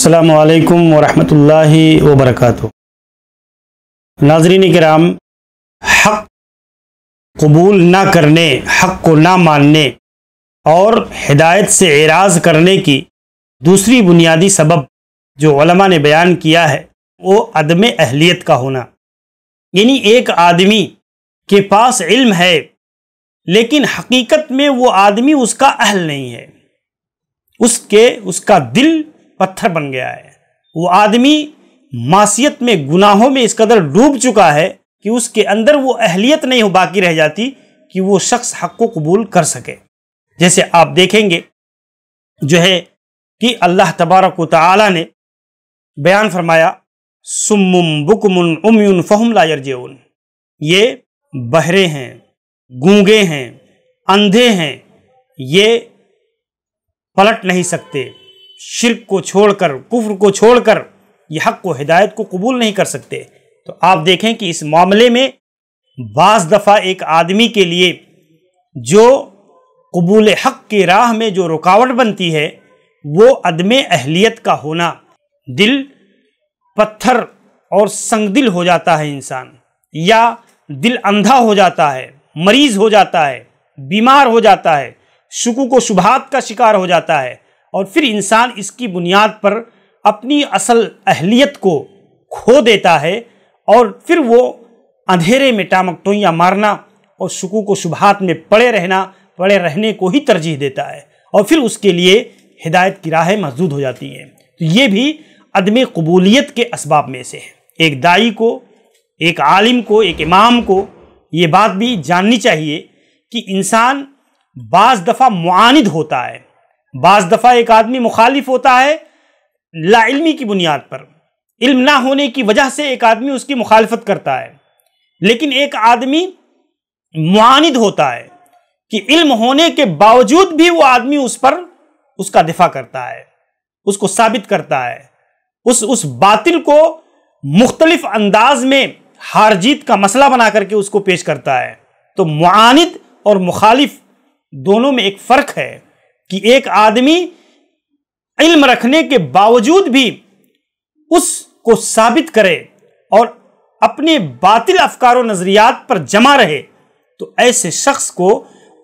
السلام علیکم ورحمۃ اللہ وبرکاتہ۔ ناظرین کرام، حق قبول نہ کرنے، حق کو نہ ماننے اور ہدایت سے اعراض کرنے کی دوسری بنیادی سبب جو علماء نے بیان کیا ہے وہ عدم اہلیت کا ہونا، یعنی ایک آدمی کے پاس علم ہے لیکن حقیقت میں وہ آدمی اس کا اہل نہیں ہے، اس کا دل پتھر بن گیا ہے، وہ آدمی معصیت میں، گناہوں میں اس قدر ڈوب چکا ہے کہ اس کے اندر وہ اہلیت نہیں باقی رہ جاتی کہ وہ شخص حق کو قبول کر سکے۔ جیسے آپ دیکھیں گے جو ہے کہ اللہ تبارک و تعالی نے بیان فرمایا سم بکم عمی فہم لا یرجعون، یہ بہرے ہیں، گونگے ہیں، اندھے ہیں، یہ پلٹ نہیں سکتے، شرک کو چھوڑ کر، کفر کو چھوڑ کر یہ حق و ہدایت کو قبول نہیں کر سکتے۔ تو آپ دیکھیں کہ اس معاملے میں بعض دفعہ ایک آدمی کے لیے جو قبول حق کی راہ میں جو رکاوٹ بنتی ہے وہ عدم اہلیت کا ہونا، دل پتھر اور سنگ دل ہو جاتا ہے انسان، یا دل اندھا ہو جاتا ہے، مریض ہو جاتا ہے، بیمار ہو جاتا ہے، شکوک و شبہات کا شکار ہو جاتا ہے، اور پھر انسان اس کی بنیاد پر اپنی اصل اہلیت کو کھو دیتا ہے اور پھر وہ اندھیرے میں ٹامک ٹوئیاں مارنا اور شکوک و شبہات میں پڑے رہنے کو ہی ترجیح دیتا ہے، اور پھر اس کے لیے ہدایت کی راہیں مسدود ہو جاتی ہیں۔ تو یہ بھی عدم قبولیت کے اسباب میں سے ہے۔ ایک داعی کو، ایک عالم کو، ایک امام کو یہ بات بھی جاننی چاہیے کہ انسان بعض دفعہ معاند ہوتا ہے، بعض دفعہ ایک آدمی مخالف ہوتا ہے لا علمی کی بنیاد پر، علم نہ ہونے کی وجہ سے ایک آدمی اس کی مخالفت کرتا ہے، لیکن ایک آدمی معاند ہوتا ہے کہ علم ہونے کے باوجود بھی وہ آدمی اس کا دفاع کرتا ہے، اس کو ثابت کرتا ہے، اس باطل کو مختلف انداز میں ہار جیت کا مسئلہ بنا کر کے اس کو پیش کرتا ہے۔ تو معاند اور مخالف دونوں میں ایک فرق ہے کہ ایک آدمی علم رکھنے کے باوجود بھی اس کو ثابت کرے اور اپنے باطل افکار و نظریات پر جمع رہے، تو ایسے شخص کو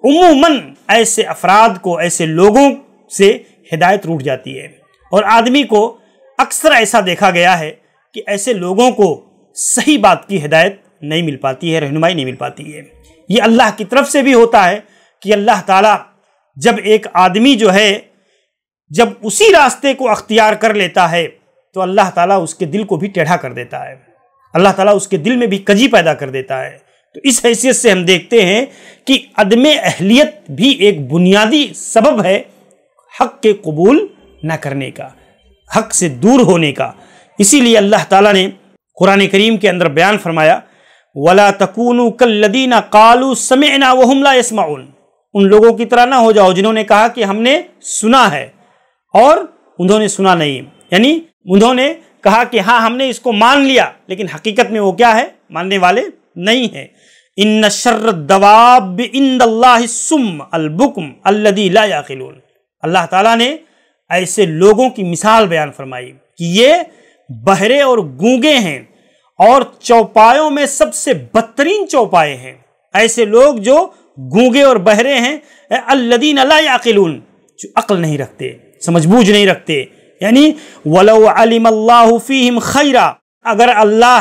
عموماً ایسے افراد کو، ایسے لوگوں سے ہدایت روٹ جاتی ہے، اور آدمی کو اکثر ایسا دیکھا گیا ہے کہ ایسے لوگوں کو صحیح بات کی ہدایت نہیں مل پاتی ہے، رہنمائی نہیں مل پاتی ہے۔ یہ اللہ کی طرف سے بھی ہوتا ہے کہ اللہ تعالیٰ جب ایک آدمی جو ہے جب اسی راستے کو اختیار کر لیتا ہے تو اللہ تعالیٰ اس کے دل کو بھی ٹیڑھا کر دیتا ہے، اللہ تعالیٰ اس کے دل میں بھی کجی پیدا کر دیتا ہے۔ تو اس حیثیت سے ہم دیکھتے ہیں کہ عدم اہلیت بھی ایک بنیادی سبب ہے حق کے قبول نہ کرنے کا، حق سے دور ہونے کا۔ اسی لیے اللہ تعالیٰ نے قرآن کریم کے اندر بیان فرمایا وَلَا تَكُونُوا كَالَّذِينَ قَالُوا سَمِعْنَا وَهُمْ لَا يَسْمَعُونَ، ان لوگوں کی طرح نہ ہو جاؤ جنہوں نے کہا کہ ہم نے سنا ہے اور انہوں نے سنا نہیں، یعنی انہوں نے کہا کہ ہاں ہم نے اس کو مان لیا لیکن حقیقت میں وہ کیا ہے، ماننے والے نہیں ہیں۔ ان شر الدواب عند اللہ الصم البکم الذی لا یعقلون، اللہ تعالیٰ نے ایسے لوگوں کی مثال بیان فرمائی کہ یہ بہرے اور گونگے ہیں اور چوپایوں میں سب سے بدترین چوپائے ہیں، ایسے لوگ جو گونگے اور بہرے ہیں، الذین لا یعقلون، جو عقل نہیں رکھتے، سمجھ بوجھ نہیں رکھتے، یعنی وَلَوْ عَلِمَ اللَّهُ فِيهِمْ خَيْرًا، اگر اللہ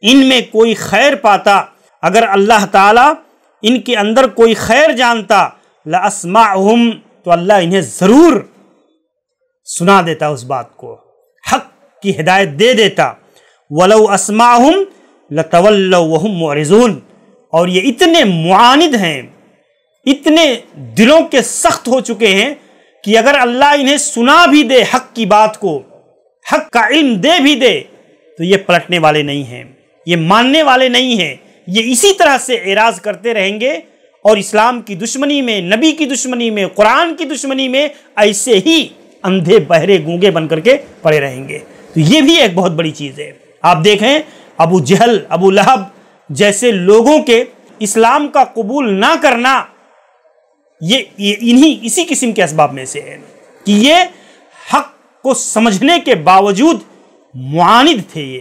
ان میں کوئی خیر پاتا، اگر اللہ تعالیٰ ان کے اندر کوئی خیر جانتا، لَأَسْمَعْهُمْ، تو اللہ انہیں ضرور سنا دیتا، اس بات کو حق کی ہدایت دے دیتا۔ وَلَوْ أَسْمَعْهُمْ لَتَوَلَّوْا وَهُمْ مُعْرِضُونَ، اور یہ اتنے معاند ہیں، اتنے دلوں کے سخت ہو چکے ہیں کہ اگر اللہ انہیں سنا بھی دے حق کی بات کو، حق کا علم دے بھی دے، تو یہ پلٹنے والے نہیں ہیں، یہ ماننے والے نہیں ہیں، یہ اسی طرح سے اعراض کرتے رہیں گے اور اسلام کی دشمنی میں، نبی کی دشمنی میں، قرآن کی دشمنی میں ایسے ہی اندھے بہرے گونگے بن کر کے پڑے رہیں گے۔ تو یہ بھی ایک بہت بڑی چیز ہے۔ آپ دیکھیں ابو جہل، ابو لہب جیسے لوگوں کے اسلام کا قبول نہ کرنا یہ اسی قسم کے اسباب میں سے ہے کہ یہ حق کو سمجھنے کے باوجود معاند تھے،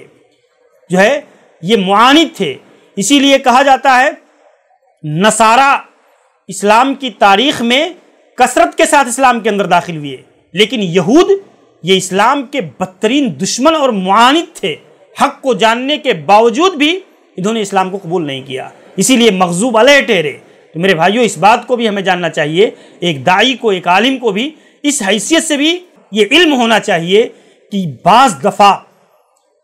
یہ معاند تھے۔ اسی لیے کہا جاتا ہے نصارہ اسلام کی تاریخ میں کثرت کے ساتھ اسلام کے اندر داخل ہوئے، لیکن یہود یہ اسلام کے بدترین دشمن اور معاند تھے۔ حق کو جاننے کے باوجود بھی انہوں نے اسلام کو قبول نہیں کیا، اسی لیے مغضوب علیہ ٹھہرے۔ تو میرے بھائیوں، اس بات کو بھی ہمیں جاننا چاہیے، ایک داعی کو، ایک عالم کو بھی اس حیثیت سے بھی یہ علم ہونا چاہیے کہ بعض دفعہ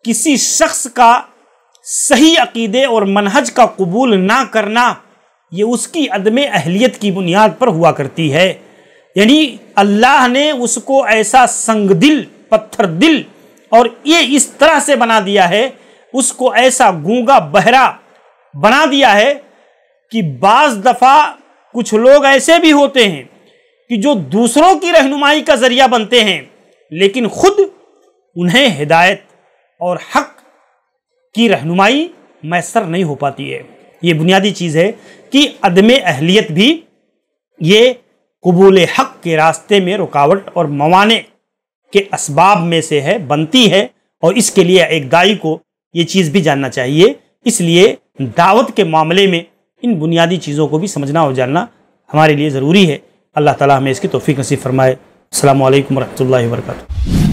کسی شخص کا صحیح عقیدے اور منہج کا قبول نہ کرنا یہ اس کی عدم اہلیت کی بنیاد پر ہوا کرتی ہے، یعنی اللہ نے اس کو ایسا سنگ دل، پتھر دل اور یہ اس طرح سے بنا دیا ہے، اس کو ایسا گونگا بہرا بنا دیا ہے کہ بعض دفعہ کچھ لوگ ایسے بھی ہوتے ہیں کہ جو دوسروں کی رہنمائی کا ذریعہ بنتے ہیں، لیکن خود انہیں ہدایت اور حق کی رہنمائی میسر نہیں ہو پاتی ہے۔ یہ بنیادی چیز ہے کہ عدم اہلیت بھی یہ قبول حق کے راستے میں رکاوٹ اور موانع کے اسباب میں سے ہے، بنتی ہے، اور اس کے لیے ایک داعی کو یہ چیز بھی جاننا چاہیے۔ اس لیے دعوت کے معاملے میں ان بنیادی چیزوں کو بھی سمجھنا اور جاننا ہمارے لیے ضروری ہے۔ اللہ تعالیٰ ہمیں اس کی توفیق نصیب فرمائے۔ السلام علیکم ورحمۃ اللہ وبرکاتہ۔